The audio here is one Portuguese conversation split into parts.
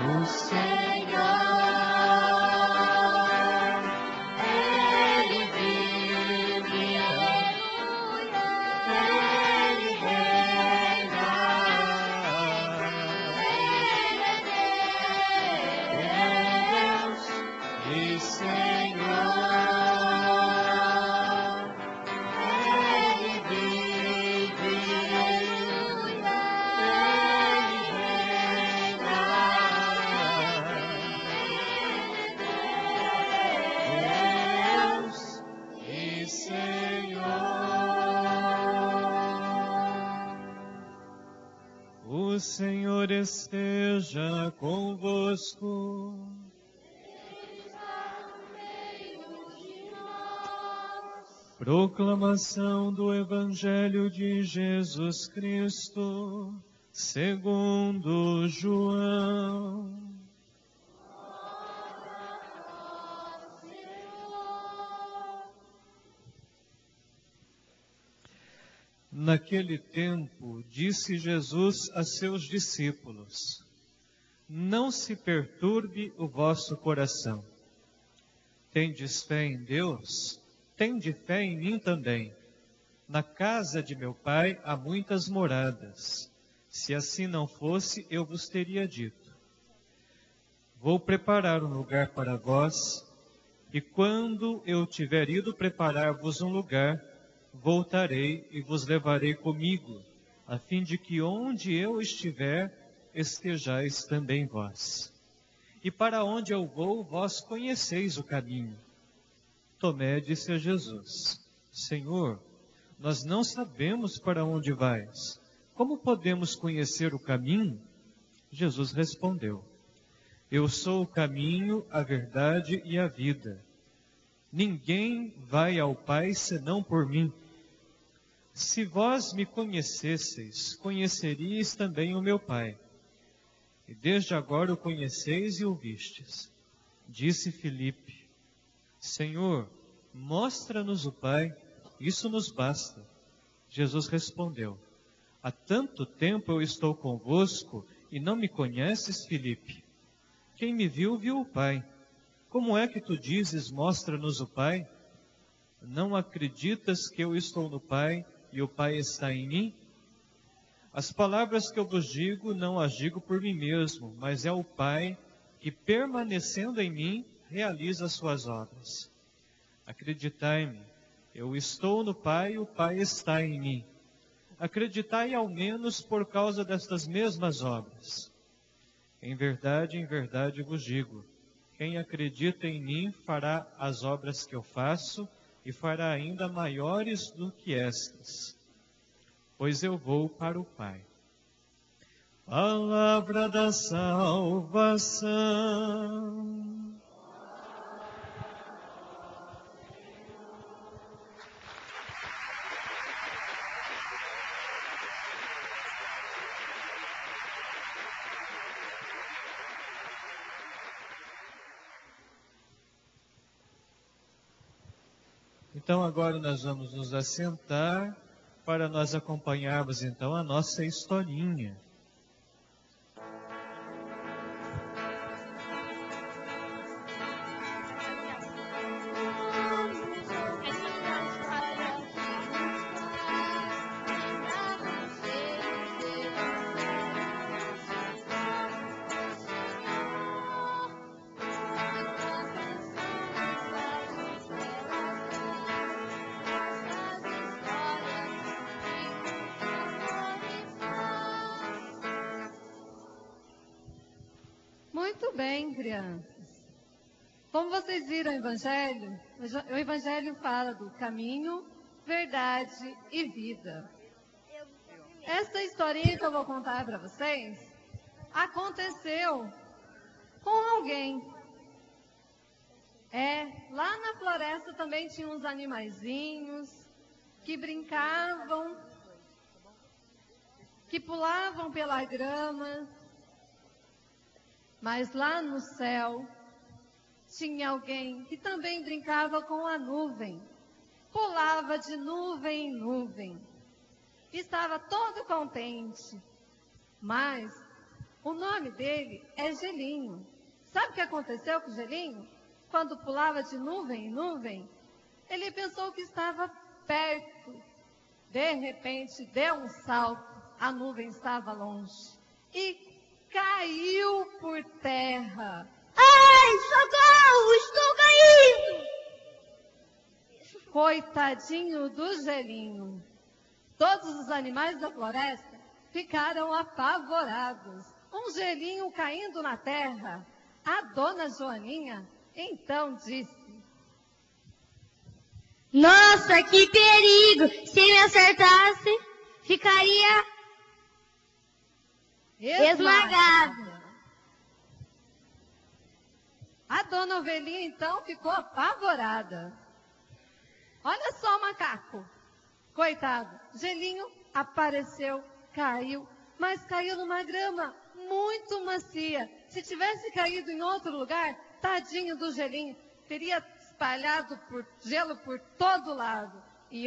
O Senhor, Ele vive, Ele reina, Ele é Deus e Senhor. Ele vive, Ele reina, Deus e Senhor. O Senhor esteja convosco. Proclamação do Evangelho de Jesus Cristo, segundo João. Naquele tempo, disse Jesus a seus discípulos: Não se perturbe o vosso coração. Tendes fé em Deus? Tende fé em mim também. Na casa de meu Pai há muitas moradas. Se assim não fosse, eu vos teria dito. Vou preparar um lugar para vós, e quando eu tiver ido preparar-vos um lugar, voltarei e vos levarei comigo, a fim de que onde eu estiver, estejais também vós. E para onde eu vou, vós conheceis o caminho. Tomé disse a Jesus: Senhor, nós não sabemos para onde vais. Como podemos conhecer o caminho? Jesus respondeu: Eu sou o caminho, a verdade e a vida. Ninguém vai ao Pai senão por mim. Se vós me conhecesseis, conheceríeis também o meu Pai. E desde agora o conheceis e o vistes. Disse Filipe: Senhor, mostra-nos o Pai, isso nos basta. Jesus respondeu: Há tanto tempo eu estou convosco e não me conheces, Filipe? Quem me viu, viu o Pai. Como é que tu dizes, mostra-nos o Pai? Não acreditas que eu estou no Pai e o Pai está em mim? As palavras que eu vos digo, não as digo por mim mesmo, mas é o Pai que, permanecendo em mim, realiza as suas obras. Acreditai-me, eu estou no Pai e o Pai está em mim. Acreditai ao menos por causa destas mesmas obras. Em verdade vos digo, quem acredita em mim fará as obras que eu faço e fará ainda maiores do que estas, pois eu vou para o Pai. Palavra da salvação. Então agora nós vamos nos assentar para nós acompanharmos então a nossa historinha. Muito bem, crianças. Como vocês viram o Evangelho fala do caminho, verdade e vida. Essa historinha que eu vou contar para vocês aconteceu com alguém. Lá na floresta também tinha uns animaizinhos que brincavam, que pulavam pela grama. Mas lá no céu tinha alguém que também brincava com a nuvem, pulava de nuvem em nuvem, estava todo contente, mas O nome dele é Gelinho. Sabe o que aconteceu com o Gelinho? Quando pulava de nuvem em nuvem, ele pensou que estava perto. De repente, deu um salto, a nuvem estava longe. E caiu por terra. Ai, socorro, estou caindo! Coitadinho do Gelinho. Todos os animais da floresta ficaram apavorados. Um gelinho caindo na terra. A dona Joaninha então disse: Nossa, que perigo! Se me acertasse, ficaria esmagado. A dona Ovelhinha então ficou apavorada. Olha só o macaco. Coitado, Gelinho apareceu, caiu, mas caiu numa grama muito macia. Se tivesse caído em outro lugar, tadinho do Gelinho, teria espalhado gelo por todo lado. E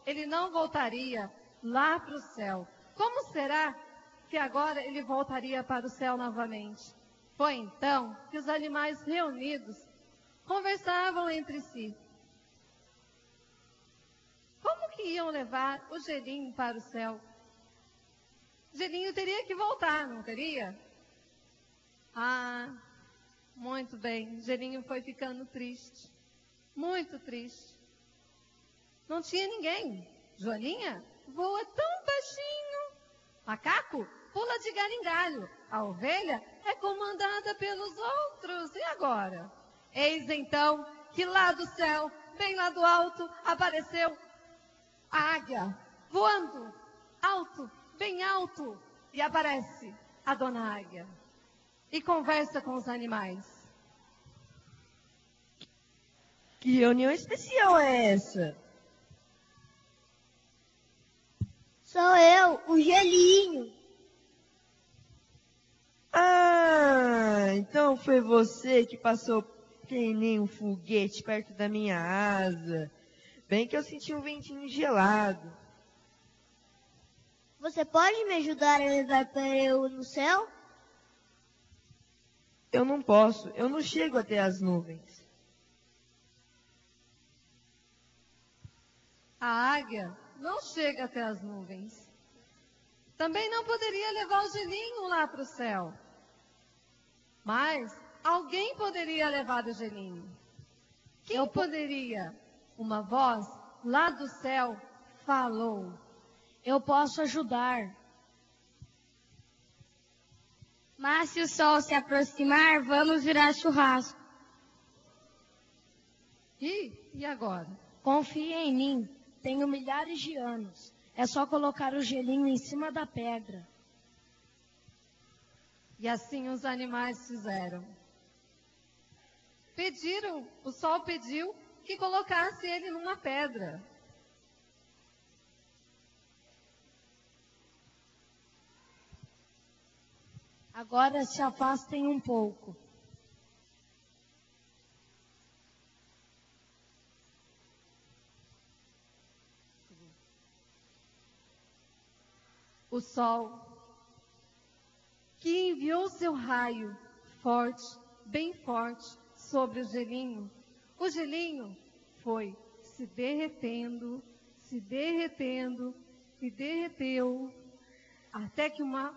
ele não voltaria lá para o céu. Como será que agora ele voltaria para o céu novamente? Foi então que os animais reunidos conversavam entre si. Como que iam levar o Gelinho para o céu? Gelinho teria que voltar, não teria? Ah, muito bem. Gelinho foi ficando triste. Muito triste. Não tinha ninguém. Joaninha voa tão baixinho. Macaco pula de galho em galho. A ovelha é comandada pelos outros. E agora? Eis então que lá do céu, bem lá do alto, apareceu a águia, voando alto, bem alto. E aparece a dona águia. E conversa com os animais. Que reunião especial é essa? Sou eu, o Gelinho. Ah, então foi você que passou que nem um foguete perto da minha asa. Bem que eu senti um ventinho gelado. Você pode me ajudar a levar para eu no céu? Eu não posso, eu não chego até as nuvens. A águia não chega até as nuvens. Também não poderia levar o Gelinho lá para o céu. Mas alguém poderia levar o Gelinho. Quem poderia? Uma voz lá do céu falou: Eu posso ajudar. Mas se o sol se aproximar, vamos virar churrasco. E agora? Confie em mim. Tenho milhares de anos. É só colocar o gelinho em cima da pedra. E assim os animais fizeram. O sol pediu que colocasse ele numa pedra. Agora se afastem um pouco. O sol, que enviou seu raio forte, bem forte, sobre o gelinho. O gelinho foi se derretendo, se derretendo, se derreteu, até que uma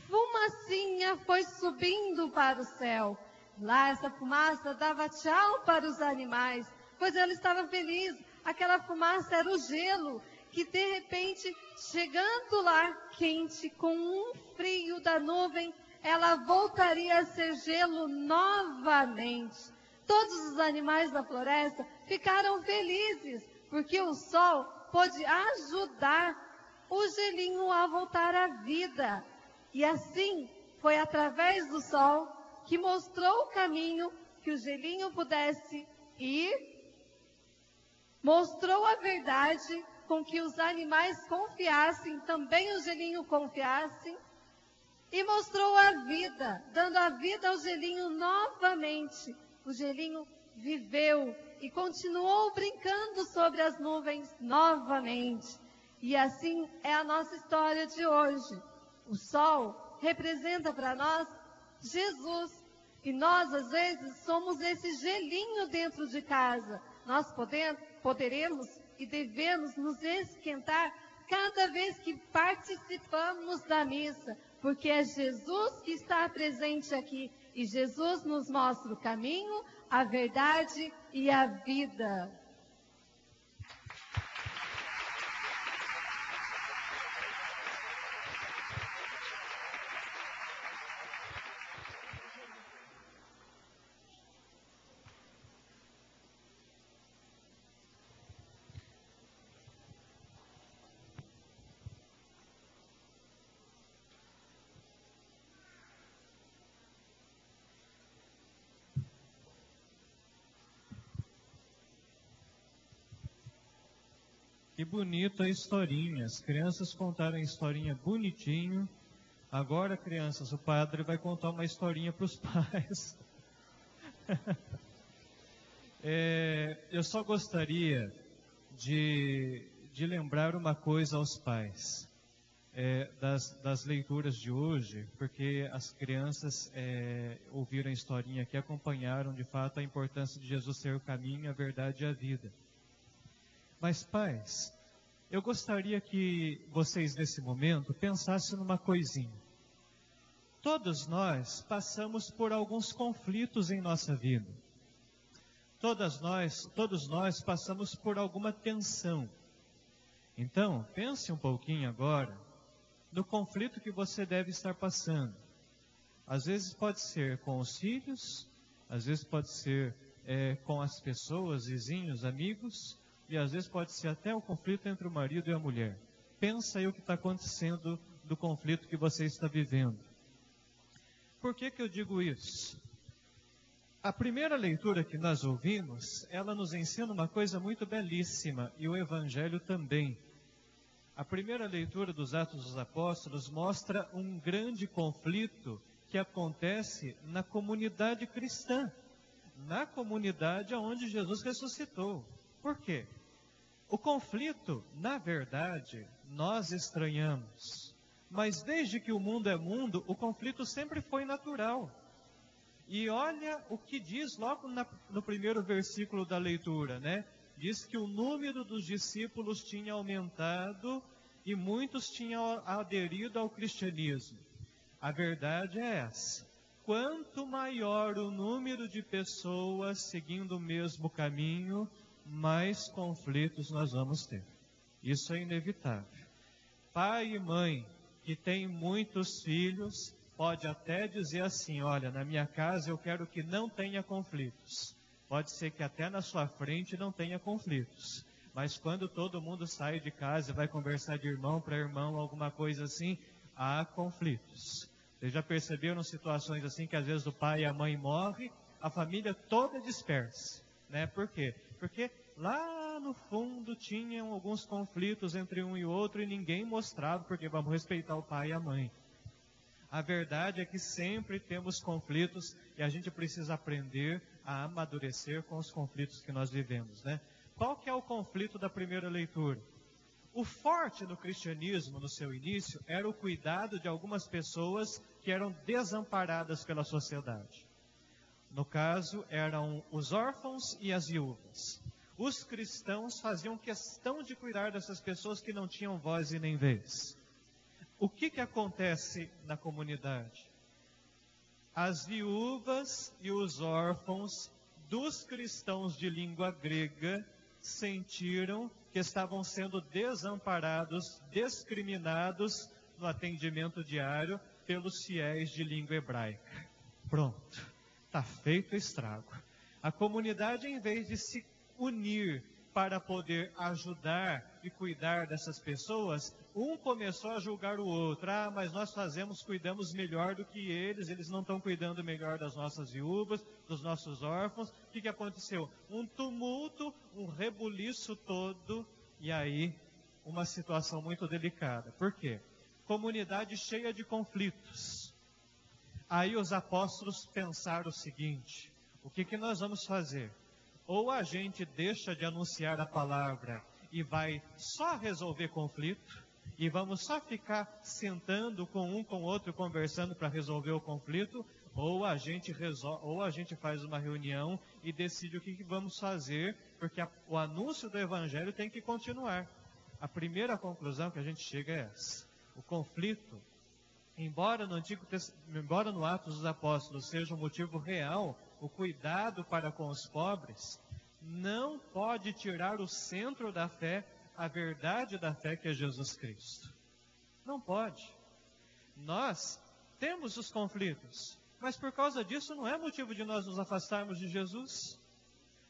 fumacinha foi subindo para o céu. Lá essa fumaça dava tchau para os animais, pois ela estava feliz. Aquela fumaça era o gelo, que de repente, chegando lá quente, com um frio da nuvem, ela voltaria a ser gelo novamente. Todos os animais da floresta ficaram felizes, porque o sol pôde ajudar o gelinho a voltar à vida. E assim, foi através do sol que mostrou o caminho que o gelinho pudesse ir, mostrou a verdade com que os animais confiassem, também o gelinho confiasse, e mostrou a vida, dando a vida ao gelinho novamente. O gelinho viveu e continuou brincando sobre as nuvens novamente. E assim é a nossa história de hoje. O sol representa para nós Jesus. E nós, às vezes, somos esse gelinho dentro de casa. Nós poderemos e devemos nos esquentar cada vez que participamos da missa, porque é Jesus que está presente aqui. E Jesus nos mostra o caminho, a verdade e a vida. Que bonita a historinha. As crianças contaram a historinha bonitinho. Agora, crianças, o padre vai contar uma historinha para os pais. Eu só gostaria de lembrar uma coisa aos pais das leituras de hoje, porque as crianças ouviram a historinha aqui, acompanharam de fato a importância de Jesus ser o caminho, a verdade e a vida. Mas, pais, eu gostaria que vocês, nesse momento, pensassem numa coisinha. Todos nós passamos por alguns conflitos em nossa vida. Todos nós passamos por alguma tensão. Então, pense um pouquinho agora no conflito que você deve estar passando. Às vezes pode ser com os filhos, às vezes pode ser com as pessoas, vizinhos, amigos, e às vezes pode ser até o conflito entre o marido e a mulher. Pensa aí o que está acontecendo do conflito que você está vivendo. Por que eu digo isso? A primeira leitura que nós ouvimos, ela nos ensina uma coisa muito belíssima, e o Evangelho também. A primeira leitura dos Atos dos Apóstolos mostra um grande conflito que acontece na comunidade cristã, na comunidade onde Jesus ressuscitou. Por quê? O conflito, na verdade, nós estranhamos. Mas desde que o mundo é mundo, o conflito sempre foi natural. E olha o que diz logo no primeiro versículo da leitura, né? Diz que o número dos discípulos tinha aumentado e muitos tinham aderido ao cristianismo. A verdade é essa. Quanto maior o número de pessoas seguindo o mesmo caminho, mais conflitos nós vamos ter. Isso é inevitável. Pai e mãe que tem muitos filhos, pode até dizer assim, olha, na minha casa eu quero que não tenha conflitos. Pode ser que até na sua frente não tenha conflitos. Mas quando todo mundo sai de casa e vai conversar de irmão para irmão, alguma coisa assim, há conflitos. Vocês já perceberam situações assim que às vezes o pai e a mãe morrem, a família toda dispersa, né? Por quê? Porque lá no fundo tinham alguns conflitos entre um e outro e ninguém mostrava, porque vamos respeitar o pai e a mãe. A verdade é que sempre temos conflitos e a gente precisa aprender a amadurecer com os conflitos que nós vivemos, né? Qual que é o conflito da primeira leitura? O forte no cristianismo, no seu início, era o cuidado de algumas pessoas que eram desamparadas pela sociedade. No caso, eram os órfãos e as viúvas. Os cristãos faziam questão de cuidar dessas pessoas que não tinham voz e nem vez. O que acontece na comunidade? As viúvas e os órfãos dos cristãos de língua grega sentiram que estavam sendo desamparados, discriminados no atendimento diário pelos fiéis de língua hebraica. Pronto, está feito o estrago. A comunidade, em vez de se unir para poder ajudar e cuidar dessas pessoas, um começou a julgar o outro. Mas nós cuidamos melhor do que eles não estão cuidando melhor das nossas viúvas, dos nossos órfãos. O que aconteceu? Um tumulto, um rebuliço todo, e aí uma situação muito delicada. Por quê? Comunidade cheia de conflitos. Aí os apóstolos pensaram o seguinte: o que nós vamos fazer? Ou a gente deixa de anunciar a palavra e vai só resolver conflito, e vamos só ficar sentando com um com o outro, conversando para resolver o conflito, ou a gente faz uma reunião e decide o que vamos fazer, porque o anúncio do Evangelho tem que continuar. A primeira conclusão que a gente chega é essa. O conflito, embora no Atos dos Apóstolos seja um motivo real, o cuidado para com os pobres, não pode tirar o centro da fé, a verdade da fé que é Jesus Cristo. Não pode. Nós temos os conflitos, mas por causa disso não é motivo de nós nos afastarmos de Jesus.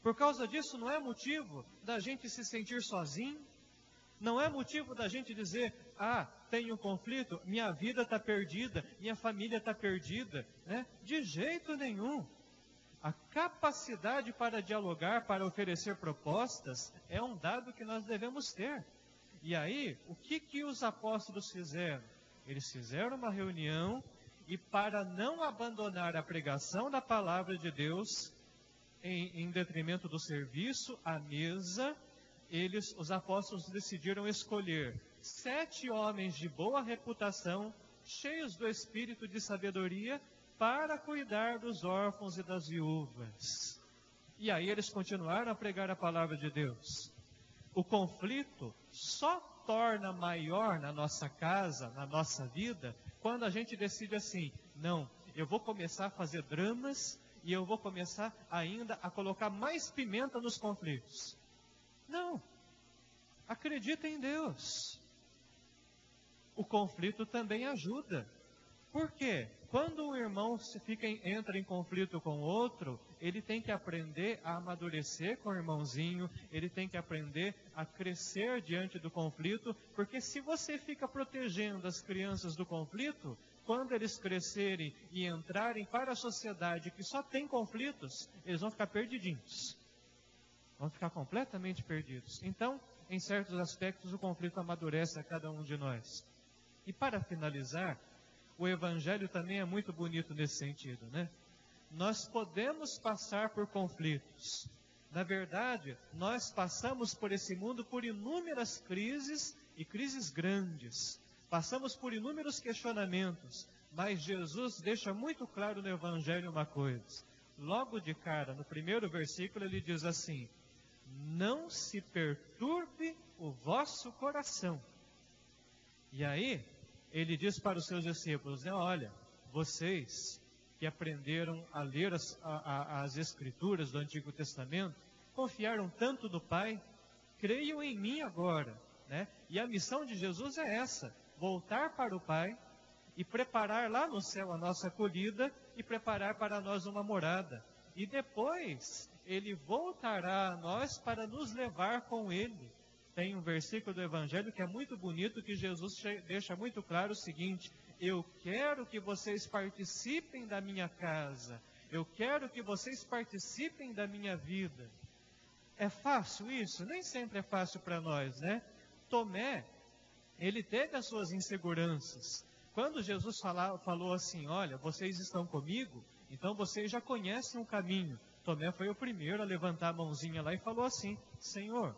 Por causa disso não é motivo da gente se sentir sozinho. Não é motivo da gente dizer, tenho um conflito, minha vida está perdida, minha família está perdida, né? De jeito nenhum. A capacidade para dialogar, para oferecer propostas, é um dado que nós devemos ter. E aí, o que os apóstolos fizeram? Eles fizeram uma reunião e, para não abandonar a pregação da palavra de Deus, em detrimento do serviço, à mesa, os apóstolos decidiram escolher 7 homens de boa reputação, cheios do espírito de sabedoria, para cuidar dos órfãos e das viúvas. E aí eles continuaram a pregar a palavra de Deus. O conflito só torna maior na nossa casa, na nossa vida, quando a gente decide assim, não, eu vou começar a fazer dramas e eu vou começar ainda a colocar mais pimenta nos conflitos. Não. Acredita em Deus. O conflito também ajuda. Por quê? Quando um irmão entra em conflito com o outro, ele tem que aprender a amadurecer com o irmãozinho, ele tem que aprender a crescer diante do conflito, porque se você fica protegendo as crianças do conflito, quando eles crescerem e entrarem para a sociedade que só tem conflitos, eles vão ficar perdidinhos. Vão ficar completamente perdidos. Então, em certos aspectos, o conflito amadurece a cada um de nós. E para finalizar, o Evangelho também é muito bonito nesse sentido, né? Nós podemos passar por conflitos. Na verdade, nós passamos por esse mundo por inúmeras crises e crises grandes. Passamos por inúmeros questionamentos. Mas Jesus deixa muito claro no Evangelho uma coisa. Logo de cara, no primeiro versículo, ele diz assim: não se perturbe o vosso coração. E aí, ele diz para os seus discípulos, né, olha, vocês que aprenderam a ler as Escrituras do Antigo Testamento, confiaram tanto no Pai, creiam em mim agora, né? E a missão de Jesus é essa, voltar para o Pai e preparar lá no céu a nossa acolhida e preparar para nós uma morada. E depois, Ele voltará a nós para nos levar com Ele. Tem um versículo do Evangelho que é muito bonito, que Jesus deixa muito claro o seguinte: eu quero que vocês participem da minha casa, eu quero que vocês participem da minha vida. É fácil isso? Nem sempre é fácil para nós, né? Tomé, ele teve as suas inseguranças. Quando Jesus falou assim, olha, vocês estão comigo, então vocês já conhecem o caminho. Tomé foi o primeiro a levantar a mãozinha lá e falou assim, Senhor,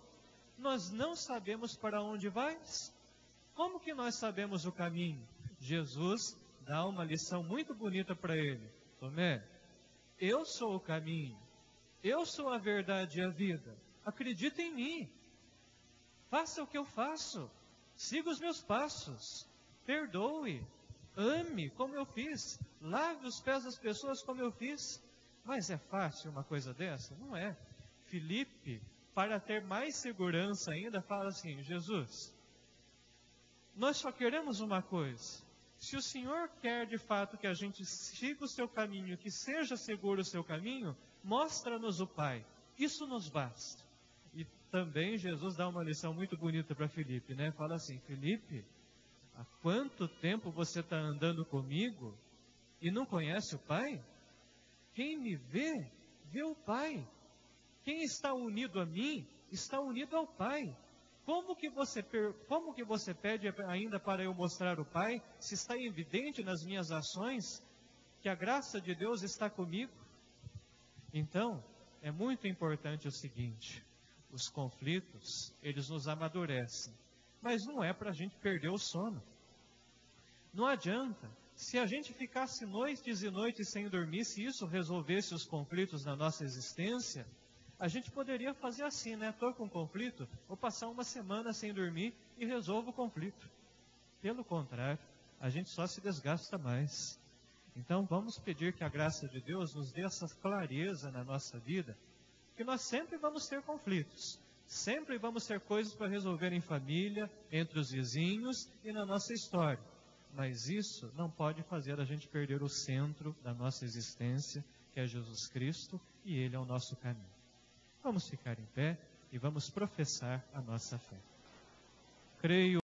nós não sabemos para onde vais? Como que nós sabemos o caminho? Jesus dá uma lição muito bonita para ele. Tomé, eu sou o caminho, eu sou a verdade e a vida. Acredita em mim. Faça o que eu faço. Siga os meus passos. Perdoe. Ame como eu fiz. Lave os pés das pessoas como eu fiz. Mas é fácil uma coisa dessa? Não é. Filipe, para ter mais segurança ainda, fala assim, Jesus, nós só queremos uma coisa. Se o Senhor quer de fato que a gente siga o seu caminho, que seja seguro o seu caminho, mostra-nos o Pai. Isso nos basta. E também Jesus dá uma lição muito bonita para Filipe, né? Fala assim, Filipe, há quanto tempo você está andando comigo e não conhece o Pai? Quem me vê, vê o Pai. Quem está unido a mim, está unido ao Pai. Como que você pede ainda para eu mostrar o Pai, se está evidente nas minhas ações que a graça de Deus está comigo? Então, é muito importante o seguinte, os conflitos, eles nos amadurecem. mas não é para a gente perder o sono. Não adianta. Se a gente ficasse noites e noites sem dormir, se isso resolvesse os conflitos na nossa existência, a gente poderia fazer assim, né? Estou com conflito, vou passar uma semana sem dormir e resolvo o conflito. Pelo contrário, a gente só se desgasta mais. Então vamos pedir que a graça de Deus nos dê essa clareza na nossa vida, que nós sempre vamos ter conflitos, sempre vamos ter coisas para resolver em família, entre os vizinhos e na nossa história. Mas isso não pode fazer a gente perder o centro da nossa existência, que é Jesus Cristo, e Ele é o nosso caminho. Vamos ficar em pé e vamos professar a nossa fé. Creio